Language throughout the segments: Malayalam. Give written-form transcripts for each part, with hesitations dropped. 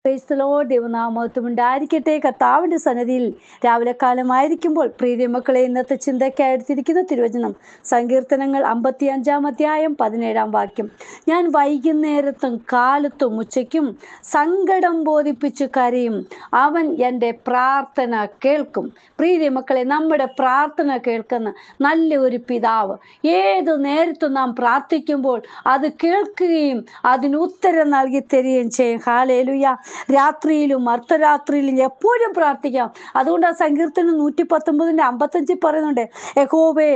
ദൈവനാമത്വം ഉണ്ടായിരിക്കട്ടെ. കർത്താവിൻ്റെ സന്നിധിയിൽ രാവിലെ കാലമായിരിക്കുമ്പോൾ പ്രീതി മക്കളെ, ഇന്നത്തെ ചിന്തയ്ക്കായി എടുത്തിരിക്കുന്ന തിരുവചനം സങ്കീർത്തനങ്ങൾ 55 അധ്യായം 17 വാക്യം. ഞാൻ വൈകുന്നേരത്തും കാലത്തും ഉച്ചയ്ക്കും സങ്കടം ബോധിപ്പിച്ച് കരയും, അവൻ എൻ്റെ പ്രാർത്ഥന കേൾക്കും. പ്രീതി മക്കളെ, നമ്മുടെ പ്രാർത്ഥന കേൾക്കുന്ന നല്ല ഒരു പിതാവ് ഏതു നേരത്തും നാം പ്രാർത്ഥിക്കുമ്പോൾ അത് കേൾക്കുകയും അതിന് ഉത്തരം നൽകി തരികയും ചെയ്യും. ഹല്ലേലൂയ. രാത്രിയിലും അർദ്ധരാത്രിയിലും എപ്പോഴും പ്രാർത്ഥിക്കാം. അതുകൊണ്ട് ആ സങ്കീർത്തനം 119:55 പറയുന്നുണ്ട്, യഹോവേ,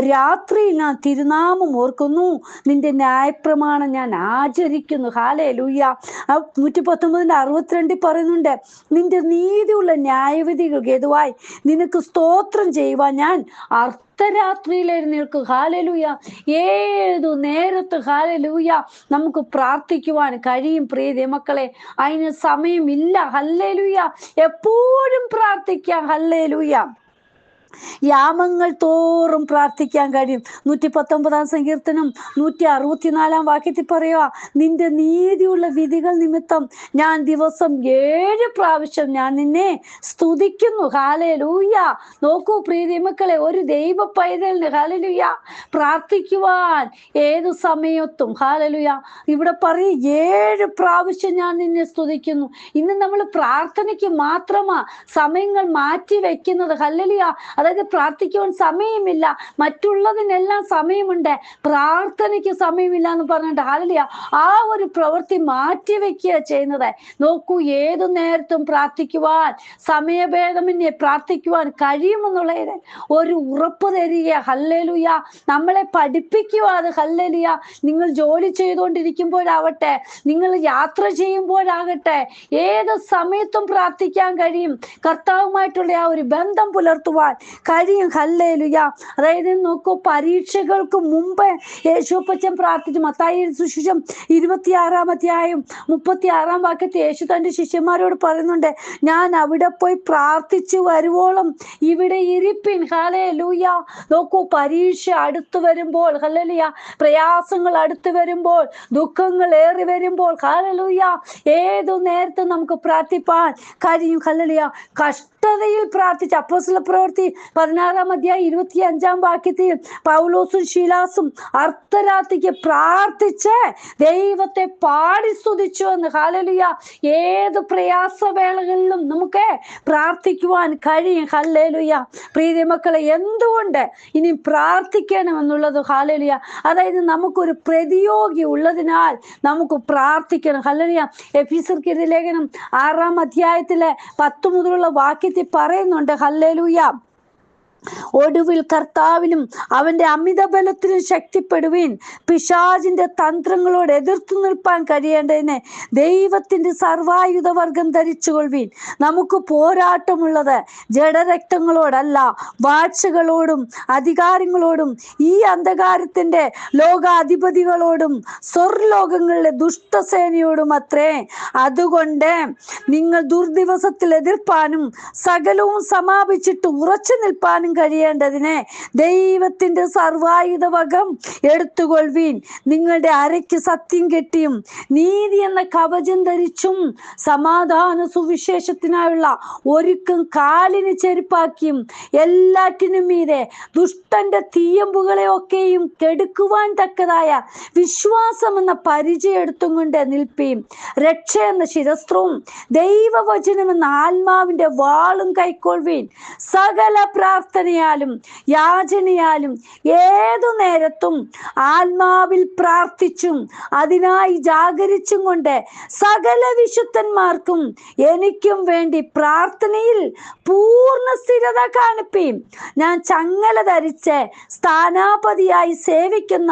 രാത്രിയിൽ ഞാൻ തിരുനാമം ഓർക്കുന്നു, നിന്റെ ന്യായപ്രമാണം ഞാൻ ആചരിക്കുന്നു. ഹല്ലേലൂയ. 119:62 പറയുന്നുണ്ട്, നിന്റെ നീതിയുള്ള ന്യായവിധികൾ ഹേതുവായി നിനക്ക് സ്തോത്രം ചെയ്യുവാൻ ഞാൻ അർദ്ധരാത്രിയിൽ എഴുന്നേൽക്കും. ഹല്ലേലൂയ. ഏതു നേരത്ത് ഹല്ലേലൂയ നമുക്ക് പ്രാർത്ഥിക്കുവാൻ കഴിയും. പ്രിയ മക്കളെ, അതിന് സമയമില്ല. ഹല്ലേലൂയ. എപ്പോഴും പ്രാർത്ഥിക്കാം. ഹല്ലേലൂയ. യാമങ്ങൾ തോറും പ്രാർത്ഥിക്കാൻ കഴിയും. 119 സങ്കീർത്തനം 164 വാക്യത്തിൽ പറയുക, നിന്റെ നീതിയുള്ള വിധികൾ നിമിത്തം ഞാൻ ദിവസം 7 പ്രാവശ്യം ഞാൻ നിന്നെ സ്തുതിക്കുന്നു. ഹല്ലേലൂയ. നോക്കൂ പ്രിയ മക്കളെ, ഒരു ദൈവ പൈതലിന് ഹല്ലേലൂയ പ്രാർത്ഥിക്കുവാൻ ഏതു സമയത്തും ഹല്ലേലൂയ ഇവിടെ പറയും 7 പ്രാവശ്യം ഞാൻ നിന്നെ സ്തുതിക്കുന്നു. ഇന്ന് നമ്മൾ പ്രാർത്ഥനയ്ക്ക് മാത്രമാ സമയങ്ങൾ മാറ്റി വെക്കുന്നത്. ഹല്ലേലൂയ. അതായത് പ്രാർത്ഥിക്കുവാൻ സമയമില്ല, മറ്റുള്ളതിനെല്ലാം സമയമുണ്ട്, പ്രാർത്ഥനയ്ക്ക് സമയമില്ല എന്ന് പറഞ്ഞിട്ട് ഹല്ലേലൂയ ആ ഒരു പ്രവൃത്തി മാറ്റി വെക്കുക ചെയ്യുന്നത്. നോക്കൂ, ഏതു നേരത്തും പ്രാർത്ഥിക്കുവാൻ സമയഭേദമന്യേ പ്രാർത്ഥിക്കുവാൻ കഴിയുമെന്നുള്ളതിന് ഒരു ഉറപ്പ് തരിക. ഹല്ലേലൂയ. നമ്മളെ പഠിപ്പിക്കുക അത്. ഹല്ലേലൂയ. നിങ്ങൾ ജോലി ചെയ്തുകൊണ്ടിരിക്കുമ്പോഴാവട്ടെ, നിങ്ങൾ യാത്ര ചെയ്യുമ്പോഴാകട്ടെ, ഏത് സമയത്തും പ്രാർത്ഥിക്കാൻ കഴിയും. കർത്താവുമായിട്ടുള്ള ആ ഒരു ബന്ധം പുലർത്തുവാൻ കഴിയും. ഹല്ലേലൂയ. അതായത് നോക്കൂ, പരീക്ഷകൾക്ക് മുമ്പ് യേശുപ്പച്ചൻ പ്രാർത്ഥിച്ചു. മത്തായി സുവിശേഷം 26 അധ്യായം 36 വാക്യത്തിൽ യേശു തന്റെ ശിഷ്യന്മാരോട് പറയുന്നുണ്ട്, ഞാൻ അവിടെ പോയി പ്രാർത്ഥിച്ചു വരുവോളം ഇവിടെ ഇരിപ്പിൻ. ഹല്ലേലൂയ. നോക്കൂ, പരീക്ഷ അടുത്തു വരുമ്പോൾ, ഹല്ലേലൂയ, പ്രയാസങ്ങൾ അടുത്തു വരുമ്പോൾ, ദുഃഖങ്ങൾ ഏറി വരുമ്പോൾ, ഹല്ലേലൂയ, ഏതു നേരത്തും നമുക്ക് പ്രാർത്ഥിപ്പാൻ കഴിയും. ഹല്ലേലൂയ. കഷ്ടതയിൽ പ്രാർത്ഥിച്ച അപ്പോസ്തല പ്രവൃത്തി 16 അധ്യായം 25 വാക്യത്തിൽ പൗലോസും ശീലാസും അർദ്ധരാത്രിക്ക് പ്രാർത്ഥിച്ച് ദൈവത്തെ പാടി സ്തുതിച്ചു എന്ന്. ഹല്ലേലൂയ. ഏത് പ്രയാസവേളകളിലും നമുക്ക് പ്രാർത്ഥിക്കുവാൻ കഴിയും. ഹല്ലേലൂയ. പ്രിയ മക്കളെ, എന്തുകൊണ്ട് ഇനി പ്രാർത്ഥിക്കണമെന്നുള്ളത്? ഹല്ലേലൂയ. അതായത് നമുക്കൊരു പ്രതിയോഗി ഉള്ളതിനാൽ നമുക്ക് പ്രാർത്ഥിക്കണം. ഹല്ലേലൂയ. എഫെസ്യർക്കെഴുതിയ ലേഖനം 6 അധ്യായത്തിലെ 10 മുതലുള്ള വാക്യത്തിൽ പറയുന്നുണ്ട്, ഹല്ലേലൂയ, ഒടുവിൽ കർത്താവിലും അവന്റെ അമിത ബലത്തിലും ശക്തിപ്പെടുവീൻ, പിശാചിന്റെ തന്ത്രങ്ങളോട് എതിർത്തു നിൽപ്പാൻ കഴിയേണ്ടതിന് ദൈവത്തിന്റെ സർവായുധവർഗം ധരിച്ചുകൊള്ളുവീൻ. നമുക്ക് പോരാട്ടമുള്ളത് ജഡരക്തങ്ങളോടല്ല, വാഴ്ചകളോടും അധികാരങ്ങളോടും ഈ അന്ധകാരത്തിന്റെ ലോകാധിപതികളോടും സ്വർലോകങ്ങളിലെ ദുഷ്ടസേനയോടും അത്രേ. അതുകൊണ്ട് നിങ്ങൾ ദുർദിവസത്തിൽ എതിർപ്പാനും സകലവും സമാപിച്ചിട്ട് ഉറച്ചു നിൽപ്പാനും കഴിയേണ്ടതിന് ദൈവത്തിന്റെ സർവായുധവകം എടുത്തുകൊള്ളുവീൻ. നിങ്ങളുടെ അരയ്ക്ക് സത്യം കെട്ടിയും നീതി എന്ന കവചം ധരിച്ചും സമാധാന സുവിശേഷത്തിനായുള്ള ഒരുക്കം കാലിന് ചെരുപ്പാക്കിയും എല്ലാറ്റിനും മീതെ ദുഷ്ടന്റെ തീയമ്പുകളെ ഒക്കെയും കെടുക്കുവാൻ തക്കതായ വിശ്വാസം എന്ന പരിചയം എടുത്തും കൊണ്ട് നിൽപ്പീം. രക്ഷ എന്ന ശിരസ്ത്രവും ദൈവവചനം എന്ന ആത്മാവിന്റെ വാളും കൈക്കൊള്ളുവീൻ. സകല പ്രാർത്ഥനയാലും യാചനയാലും ഏതു നേരത്തും ആത്മാവിൽ പ്രാർത്ഥിച്ചും അതിനായി ജാഗരിച്ചും കൊണ്ട് സകല വിശുദ്ധന്മാർക്കും എനിക്കും വേണ്ടി പ്രാർത്ഥനയിൽ പൂർണ്ണ സ്ഥിരത കാണിപ്പീം. ഞാൻ ചങ്ങല ധരിച്ച് സ്ഥാനാപതിയായി സേവിക്കുന്ന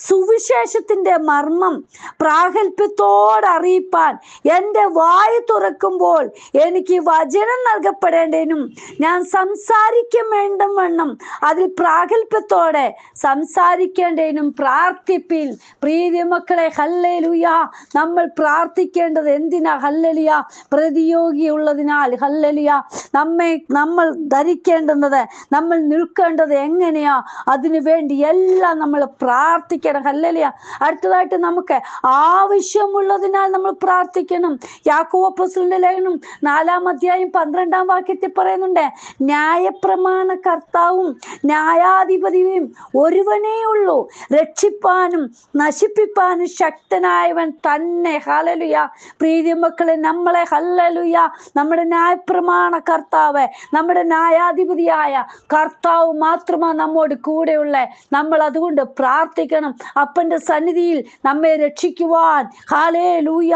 സുവിശേഷത്തിന്റെ മർമ്മം പ്രാഗൽഭ്യത്തോടെ അറിയിപ്പാൻ എൻ്റെ വായു തുറക്കുമ്പോൾ എനിക്ക് വചനം നൽകപ്പെടേണ്ടതിനും ഞാൻ സംസാരിക്കും വേണ്ട വണ്ണം അതിൽ പ്രാഗൽഭ്യത്തോടെ സംസാരിക്കേണ്ടതിനും പ്രാർത്ഥിപ്പിൻ. പ്രീതി മക്കളെ, ഹല്ലേലൂയ. നമ്മൾ പ്രാർത്ഥിക്കേണ്ടത് എന്തിനാ? ഹല്ലേലൂയ. പ്രതിയോഗിയുള്ളതിനാൽ. ഹല്ലേലൂയ. നമ്മൾ ധരിക്കേണ്ടുന്നത്, നമ്മൾ നിൽക്കേണ്ടത് എങ്ങനെയാ, അതിനു വേണ്ടി എല്ലാം നമ്മൾ പ്രാർത്ഥിക്കണം. ഹല്ലേലൂയ. അടുത്തതായിട്ട് നമുക്ക് ആവശ്യമുള്ളതിനാൽ നമ്മൾ പ്രാർത്ഥിക്കണം. യാക്കോബ് അപ്പോസ്തലന്റെ ലേഖനം 4-ാം അധ്യായം 12-ാം വാക്യത്തിൽ പറയുന്നുണ്ട്, ന്യായപ്രമാണ കർത്താവും ന്യായാധിപതിയും ഒരുവനേ ഉള്ളൂ, രക്ഷിപ്പാനും നശിപ്പിപ്പാനും ശക്തനായവൻ തന്നെ. ഹല്ലേലൂയ. പ്രീതി മക്കളെ, നമ്മളെ ഹല്ലേലൂയ നമ്മുടെ ന്യായപ്രമാണ കർത്താവ്, നമ്മുടെ ന്യായാധിപതിയായ കർത്താവ് മാത്രമാണ് നമ്മോട് കൂടെയുള്ള. നമ്മൾ അതുകൊണ്ട് പ്രാർത്ഥിക്കണം. അപ്പന്റെ സന്നിധിയിൽ നമ്മെ രക്ഷിക്കുവാൻ. ഹല്ലേലൂയ.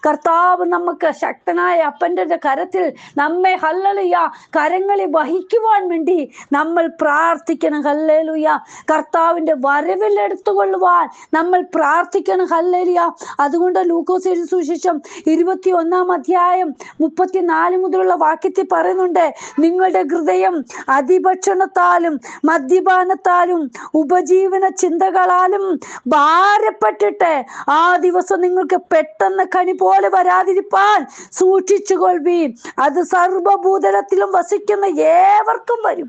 കർത്താവ് നമുക്ക് ശക്തനായ അപ്പന്റെ കരത്തിൽ നമ്മെ ഹല്ലേലൂയ കരങ്ങളിൽ വഹിക്കുവാൻ വേണ്ടി നമ്മൾ പ്രാർത്ഥിക്കണം. ഹല്ലേലൂയ. കർത്താവിന്റെ വരവിൽ എടുത്തുകൊള്ളുവാൻ നമ്മൾ പ്രാർത്ഥിക്കണം. ഹല്ലേലൂയ. അതുകൊണ്ട് ലൂക്കോസ് എഴുതിയ സുവിശേഷം 21-ാം അധ്യായം 34 മുതലുള്ള വാക്യത്തിൽ പറയുന്നുണ്ട്, നിങ്ങളുടെ ഹൃദയം അതിഭക്ഷണത്താലും മദ്യപാനത്താലും ഉപജീവന ചിന്തകളാലും ഭാരപ്പെട്ടിട്ട് ആ ദിവസം നിങ്ങൾക്ക് പെട്ടെന്ന് കണി പോലെ വരാതിരിപ്പാൻ സൂക്ഷിച്ചുകൊള്ളുവീൻ. അത് സർവഭൂതലത്തിലും വസിക്കുന്ന ഏവർക്കും വരും.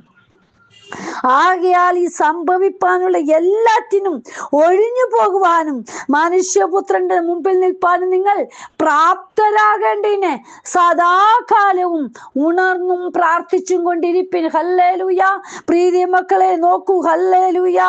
ആകയാൽ ഈ സംഭവിപ്പാനുള്ള എല്ലാറ്റിനും ഒഴിഞ്ഞു പോകുവാനും മനുഷ്യപുത്രന്റെ മുമ്പിൽ നിൽപ്പാനും നിങ്ങൾ പ്രാപ്തരാകേണ്ടതിന് സദാകാലവും ഉണർന്നും പ്രാർത്ഥിച്ചും കൊണ്ടിരിപ്പിൻ. ഹല്ലേലൂയ. പ്രീതി മക്കളെ നോക്കൂ, ഹല്ലേലൂയ,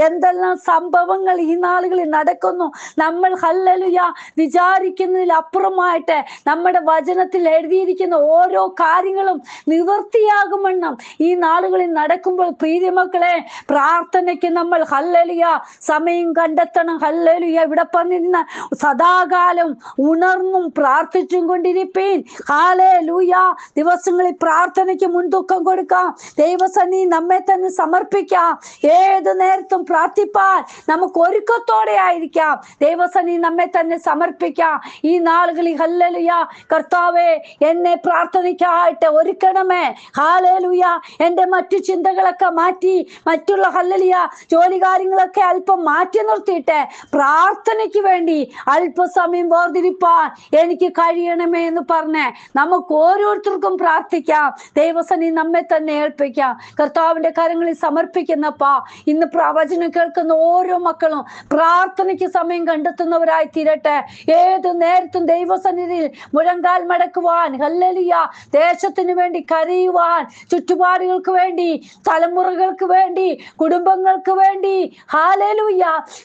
എന്തെല്ലാം സംഭവങ്ങൾ ഈ നാളുകളിൽ നടക്കുന്നു. നമ്മൾ ഹല്ലേലൂയ വിചാരിക്കുന്നതിൽ അപ്പുറമായിട്ട് നമ്മുടെ വചനത്തിൽ എഴുതിയിരിക്കുന്ന ഓരോ കാര്യങ്ങളും നിവൃത്തിയാകുമെന്നും ഈ നാളുകളിൽ നടക്കുമ്പോൾ പ്രീതി മക്കളെ, പ്രാർത്ഥനയ്ക്ക് നമ്മൾ ഹല്ലേലൂയ സമയം കണ്ടെത്തണം. ഹല്ലേലൂയ. ഇവിടെ പറഞ്ഞിരുന്ന സദാകാലം ഉണർന്നും പ്രാർത്ഥിച്ചും കൊണ്ടിരിപ്പീൻ. ഹല്ലേലൂയ. ദിവസങ്ങളിൽ പ്രാർത്ഥനയ്ക്ക് മുൻതൂക്കം കൊടുക്കാം. ദൈവസന്നിധി നമ്മെ തന്നെ സമർപ്പിക്കാം. ഏത് നേരത്തും പ്രാർത്ഥിപ്പാൻ നമുക്ക് ഒരുക്കത്തോടെ ആയിരിക്കാം. ദൈവസന്നിധി നമ്മെ തന്നെ സമർപ്പിക്കാം. ഈ നാളുകളിൽ ഹല്ലേലൂയ കർത്താവേ, എന്നെ പ്രാർത്ഥനയ്ക്കായിട്ട് ഒരുക്കണമേ. ഹല്ലേലൂയ. എൻ്റെ മറ്റു ചിന്തകളൊക്കെ മാറ്റി, മറ്റുള്ള ഹല്ലേലൂയ ജോലി കാര്യങ്ങളൊക്കെ അല്പം മാറ്റി നിർത്തിയിട്ട് പ്രാർത്ഥനയ്ക്ക് വേണ്ടി അല്പസമയം വേർതിരിപ്പാൻ എനിക്ക് കഴിയണമേ എന്ന് പറഞ്ഞ് നമുക്ക് ഓരോരുത്തർക്കും പ്രാർത്ഥിക്കാം. ദൈവസന്നിധി നമ്മെ തന്നെ ഏൽപ്പിക്കാം. കർത്താവിന്റെ കരങ്ങളിൽ സമർപ്പിക്കുന്നപ്പാ, ഇന്ന് പ്രവചനം കേൾക്കുന്ന ഓരോ മക്കളും പ്രാർത്ഥനയ്ക്ക് സമയം കണ്ടെത്തുന്നവരായി തീരട്ടെ. ഏത് നേരത്തും ദൈവസന്നിധിയിൽ മുഴങ്കാൽ മടക്കുവാൻ, ഹല്ലേലൂയ ദേശത്തിന് വേണ്ടി കരയുവാൻ, ചുറ്റുപാടുകൾക്ക് വേണ്ടി, തലമുറകൾക്ക് വേണ്ടി, കുടുംബങ്ങൾക്ക് വേണ്ടി, ഹല്ലേലൂയ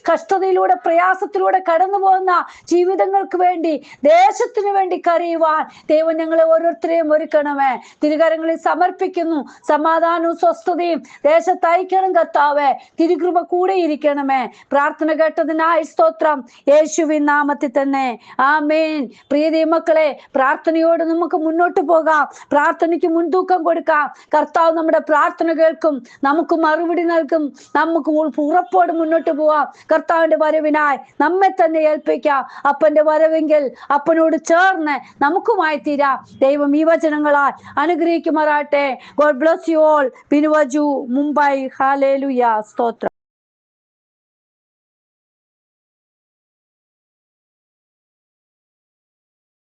കഷ്ടതയിലൂടെ പ്രയാസത്തിലൂടെ കടന്നു പോകുന്ന ജീവിതങ്ങൾക്ക് വേണ്ടി, ദേശത്തിന് വേണ്ടി കരയുവാൻ ദൈവം ഞങ്ങളെ ഓരോരുത്തരെയും ഒരുക്കണമേ. തിരുകരങ്ങളിൽ സമർപ്പിക്കുന്നു. സമാധാനവും സ്വസ്ഥതയും ദേശത്ത് അയക്കണം കർത്താവേ. തിരുകൃപ കൂടെ ഇരിക്കണമേ. പ്രാർത്ഥന കേട്ടതിനായി സ്തോത്രം. യേശുവിൻ നാമത്തിൽ തന്നെ ആമേൻ. പ്രിയ മക്കളെ, പ്രാർത്ഥനയോട് നമുക്ക് മുന്നോട്ട് പോകാം. പ്രാർത്ഥനയ്ക്ക് മുൻതൂക്കം കൊടുക്കാം. കർത്താവ് നമ്മുടെ പ്രാർത്ഥന കേൾക്കും, നമുക്ക് മറുപടി നൽകും. നമുക്ക് ഉറപ്പോട് മുന്നോട്ട് പോവാം. കർത്താവിന്റെ വരവിനായി നമ്മെ തന്നെ ഏൽപ്പിക്കാം. അപ്പന്റെ വരവെങ്കിൽ അപ്പനോട് ചേർന്ന് നമുക്കുമായി തീരാം. ദൈവം ഈ വചനങ്ങളാൽ അനുഗ്രഹിക്കുമാറാട്ടെ. God bless you all. Binuvaju, Mumbai. Hallelujah. സ്തോത്രം.